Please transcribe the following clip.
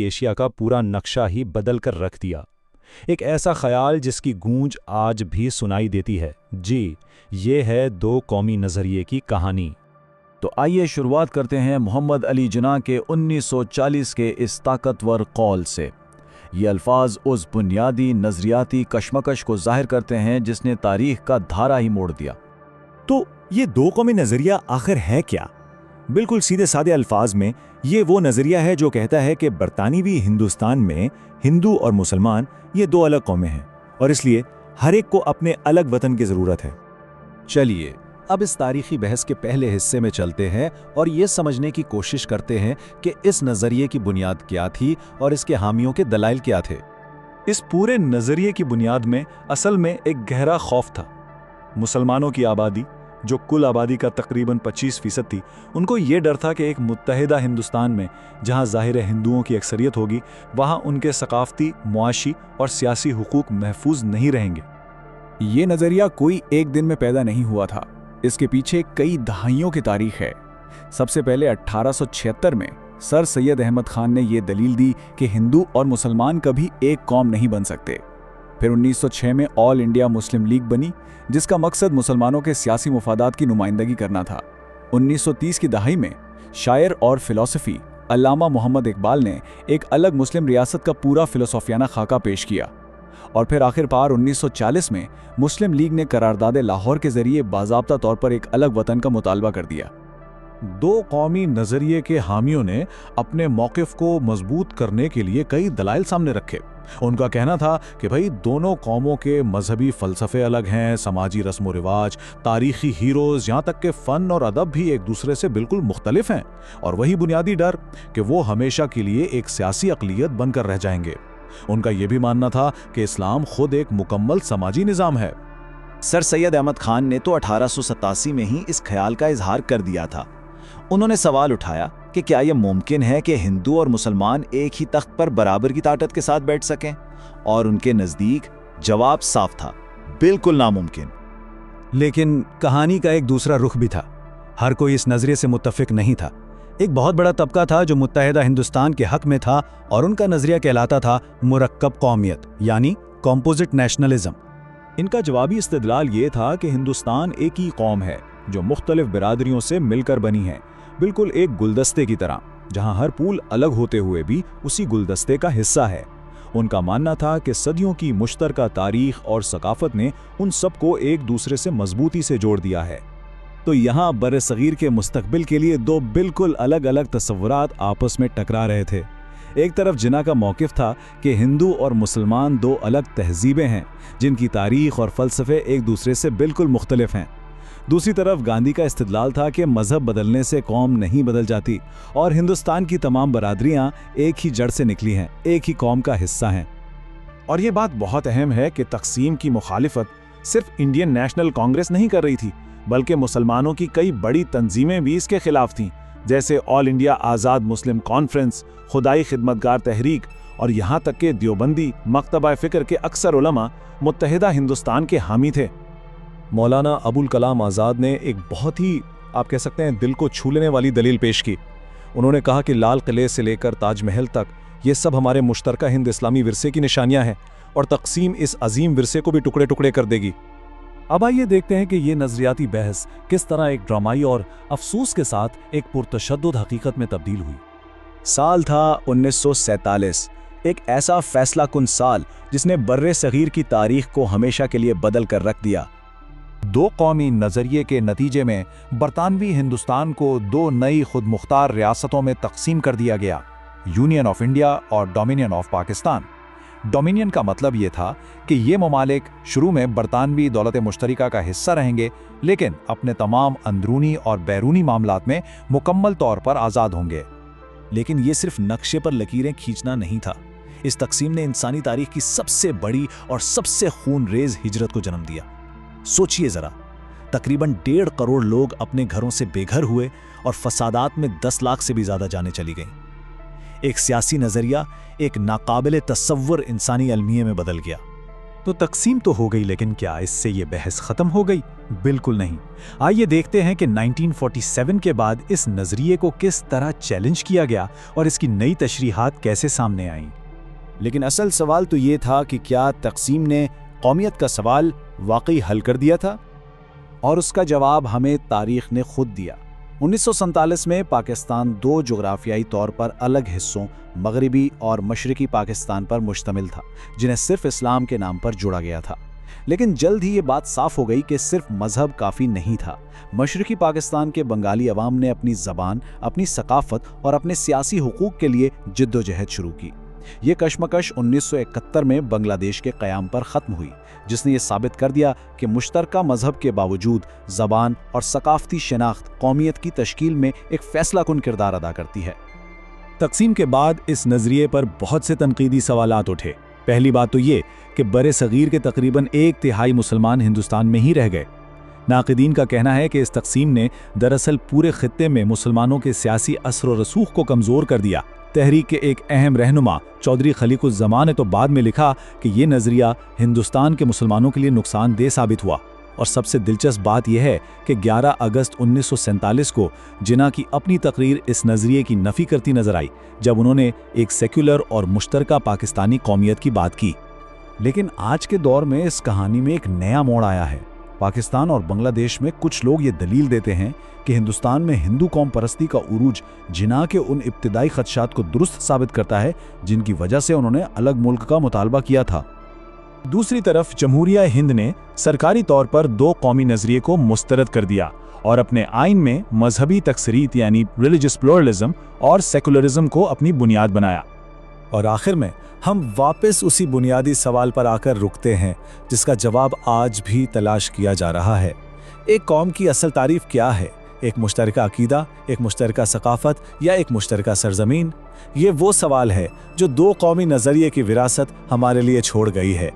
مغربی ایشیا کا پورا نقشہ ہی بدل کر رکھ دیا۔ ایک ایسا خیال جس کی گونج آج بھی سنائی دیتی ہے۔ جی، یہ ہے دو قومی نظریے کی کہانی۔ تو آئیے شروعات کرتے ہیں محمد علی جناح کے 1940 کے اس طاقتور قول سے۔ یہ الفاظ اس بنیادی نظریاتی کشمکش کو ظاہر کرتے ہیں جس نے تاریخ کا دھارا ہی موڑ دیا۔ تو یہ دو قومی نظریہ آخر ہے کیا؟ بالکل سیدھے سادے الفاظ میں یہ وہ نظریہ ہے جو کہتا ہے کہ برطانوی ہندوستان میں ہندو اور مسلمان یہ دو الگ قومیں ہیں اور اس لیے ہر ایک کو اپنے الگ وطن کی ضرورت ہے۔ چلیے اب اس تاریخی بحث کے پہلے حصے میں چلتے ہیں اور یہ سمجھنے کی کوشش کرتے ہیں کہ اس نظریے کی بنیاد کیا تھی اور اس کے حامیوں کے دلائل کیا تھے۔ اس پورے نظریے کی بنیاد میں اصل میں ایک گہرا خوف تھا۔ مسلمانوں کی آبادی، جو کل آبادی کا تقریباً 25% تھی، ان کو یہ ڈر تھا کہ ایک متحدہ ہندوستان میں جہاں ظاہر ہندوؤں کی اکثریت ہوگی، وہاں ان کے ثقافتی، معاشی اور سیاسی حقوق محفوظ نہیں رہیں گے۔ یہ نظریہ کوئی ایک دن میں پیدا نہیں ہوا تھا، اس کے پیچھے کئی دہائیوں کی تاریخ ہے۔ سب سے پہلے 1876 میں سر سید احمد خان نے یہ دلیل دی کہ ہندو اور مسلمان کبھی ایک قوم نہیں بن سکتے۔ پھر 1906 میں آل انڈیا مسلم لیگ بنی، جس کا مقصد مسلمانوں کے سیاسی مفادات کی نمائندگی کرنا تھا۔ 1930 کی دہائی میں شاعر اور فلسفی علامہ محمد اقبال نے ایک الگ مسلم ریاست کا پورا فلسفیانہ خاکہ پیش کیا، اور پھر آخر کار 1940 میں مسلم لیگ نے قرارداد لاہور کے ذریعے باضابطہ طور پر ایک الگ وطن کا مطالبہ کر دیا۔ دو قومی نظریے کے حامیوں نے اپنے موقف کو مضبوط کرنے کے لیے کئی دلائل سامنے رکھے۔ ان کا کہنا تھا کہ بھئی دونوں قوموں کے مذہبی فلسفے الگ ہیں، سماجی رسم و رواج، تاریخی ہیروز، یہاں تک کہ فن اور ادب بھی ایک دوسرے سے بالکل مختلف ہیں، اور وہی بنیادی ڈر کہ وہ ہمیشہ کے لیے ایک سیاسی اقلیت بن کر رہ جائیں گے۔ ان کا یہ بھی ماننا تھا کہ اسلام خود ایک مکمل سماجی نظام ہے۔ سر سید احمد خان نے تو 1887 میں ہی اس خیال کا اظہار کر دیا تھا۔ انہوں نے سوال اٹھایا کہ کیا یہ ممکن ہے کہ ہندو اور مسلمان ایک ہی تخت پر برابر کی طاقت کے ساتھ بیٹھ سکیں، اور ان کے نزدیک جواب صاف تھا، بالکل ناممکن۔ لیکن کہانی کا ایک دوسرا رخ بھی تھا۔ ہر کوئی اس نظریے سے متفق نہیں تھا۔ ایک بہت بڑا طبقہ تھا جو متحدہ ہندوستان کے حق میں تھا، اور ان کا نظریہ کہلاتا تھا مرکب قومیت، یعنی کمپوزٹ نیشنلزم۔ ان کا جوابی استدلال یہ تھا کہ ہندوستان ایک ہی قوم ہے جو مختلف برادریوں سے مل کر بنی ہے، بالکل ایک گلدستے کی طرح، جہاں ہر پھول الگ ہوتے ہوئے بھی اسی گلدستے کا حصہ ہے۔ ان کا ماننا تھا کہ صدیوں کی مشترکہ تاریخ اور ثقافت نے ان سب کو ایک دوسرے سے مضبوطی سے جوڑ دیا ہے۔ تو یہاں برصغیر کے مستقبل کے لیے دو بالکل الگ الگ تصورات آپس میں ٹکرا رہے تھے۔ ایک طرف جناح کا موقف تھا کہ ہندو اور مسلمان دو الگ تہذیبیں ہیں جن کی تاریخ اور فلسفے ایک دوسرے سے بالکل مختلف ہیں۔ دوسری طرف گاندھی کا استدلال تھا کہ مذہب بدلنے سے قوم نہیں بدل جاتی، اور ہندوستان کی تمام برادریاں ایک ہی جڑ سے نکلی ہیں، ایک ہی قوم کا حصہ ہیں۔ اور یہ بات بہت اہم ہے کہ تقسیم کی مخالفت صرف انڈین نیشنل کانگریس نہیں کر رہی تھی، بلکہ مسلمانوں کی کئی بڑی تنظیمیں بھی اس کے خلاف تھیں، جیسے آل انڈیا آزاد مسلم کانفرنس، خدائی خدمتگار تحریک، اور یہاں تک کہ دیوبندی مکتبہ فکر کے اکثر علماء متحدہ ہندوستان کے حامی تھے۔ مولانا ابوالکلام آزاد نے ایک بہت ہی آپ کہہ سکتے ہیں دل کو چھو لینے والی دلیل پیش کی۔ انہوں نے کہا کہ لال قلعے سے لے کر تاج محل تک یہ سب ہمارے مشترکہ ہند اسلامی ورثے کی نشانیاں ہیں، اور تقسیم اس عظیم ورثے کو بھی ٹکڑے ٹکڑے کر دے گی۔ اب آئیے دیکھتے ہیں کہ یہ نظریاتی بحث کس طرح ایک ڈرامائی اور افسوس کے ساتھ ایک پرتشدد حقیقت میں تبدیل ہوئی۔ سال تھا 1947، ایک ایسا فیصلہ کن سال جس نے بر صغیر کی تاریخ کو ہمیشہ کے لیے بدل کر رکھ دیا۔ دو قومی نظریے کے نتیجے میں برطانوی ہندوستان کو دو نئی خود مختار ریاستوں میں تقسیم کر دیا گیا، یونین آف انڈیا اور ڈومینین آف پاکستان۔ ڈومینین کا مطلب یہ تھا کہ یہ ممالک شروع میں برطانوی دولت مشترکہ کا حصہ رہیں گے، لیکن اپنے تمام اندرونی اور بیرونی معاملات میں مکمل طور پر آزاد ہوں گے۔ لیکن یہ صرف نقشے پر لکیریں کھینچنا نہیں تھا، اس تقسیم نے انسانی تاریخ کی سب سے بڑی اور سب سے خون ریز ہجرت کو جنم دیا۔ سوچئے ذرا، تقریباً 1.5 کروڑ لوگ اپنے گھروں سے بے گھر ہوئے، اور فسادات میں 10 لاکھ سے بھی زیادہ جانیں چلی گئیں۔ ایک سیاسی نظریہ ایک ناقابل تصور انسانی المیے میں بدل گیا۔ تو تقسیم تو ہو گئی، لیکن کیا اس سے یہ بحث ختم ہو گئی؟ بالکل نہیں۔ آئیے دیکھتے ہیں کہ 1947 کے بعد اس نظریے کو کس طرح چیلنج کیا گیا اور اس کی نئی تشریحات کیسے سامنے آئیں۔ لیکن اصل سوال تو یہ تھا کہ کیا تقسیم نے قومیت کا سوال واقعی حل کر دیا تھا؟ اور اس کا جواب ہمیں تاریخ نے خود دیا۔ 1947 میں پاکستان دو جغرافیائی طور پر الگ حصوں مغربی اور مشرقی پاکستان پر مشتمل تھا، جنہیں صرف اسلام کے نام پر جوڑا گیا تھا۔ لیکن جلد ہی یہ بات صاف ہو گئی کہ صرف مذہب کافی نہیں تھا۔ مشرقی پاکستان کے بنگالی عوام نے اپنی زبان، اپنی ثقافت اور اپنے سیاسی حقوق کے لیے جد و جہد شروع کی۔ یہ کشمکش 1971 میں بنگلہ دیش کے قیام پر ختم ہوئی، جس نے یہ ثابت کر دیا کہ مشترکہ مذہب کے باوجود زبان اور ثقافتی شناخت قومیت کی تشکیل میں ایک فیصلہ کن کردار ادا کرتی ہے۔ تقسیم کے بعد اس نظریے پر بہت سے تنقیدی سوالات اٹھے۔ پہلی بات تو یہ کہ برِ صغیر کے تقریباً 1/3 مسلمان ہندوستان میں ہی رہ گئے۔ ناقدین کا کہنا ہے کہ اس تقسیم نے دراصل پورے خطے میں مسلمانوں کے سیاسی اثر و رسوخ کو کمزور کر دیا۔ تحریک کے ایک اہم رہنما چودھری خلیق الزمان نے تو بعد میں لکھا کہ یہ نظریہ ہندوستان کے مسلمانوں کے لیے نقصان دہ ثابت ہوا۔ اور سب سے دلچسپ بات یہ ہے کہ 11 اگست 1947 کو جناح کی اپنی تقریر اس نظریے کی نفی کرتی نظر آئی، جب انہوں نے ایک سیکولر اور مشترکہ پاکستانی قومیت کی بات کی۔ لیکن آج کے دور میں اس کہانی میں ایک نیا موڑ آیا ہے۔ پاکستان اور بنگلہ دیش میں کچھ لوگ یہ دلیل دیتے ہیں کہ ہندوستان میں ہندو قوم پرستی کا عروج جناح کے ان ابتدائی خدشات کو درست ثابت کرتا ہے جن کی وجہ سے انہوں نے الگ ملک کا مطالبہ کیا تھا۔ دوسری طرف جمہوریہ ہند نے سرکاری طور پر دو قومی نظریے کو مسترد کر دیا اور اپنے آئین میں مذہبی تکثریت یعنی ریلیجس پلورلزم اور سیکولرزم کو اپنی بنیاد بنایا۔ اور آخر میں ہم واپس اسی بنیادی سوال پر آ کر رکتے ہیں جس کا جواب آج بھی تلاش کیا جا رہا ہے۔ ایک قوم کی اصل تعریف کیا ہے؟ ایک مشترکہ عقیدہ، ایک مشترکہ ثقافت یا ایک مشترکہ سرزمین؟ یہ وہ سوال ہے جو دو قومی نظریے کی وراثت ہمارے لیے چھوڑ گئی ہے۔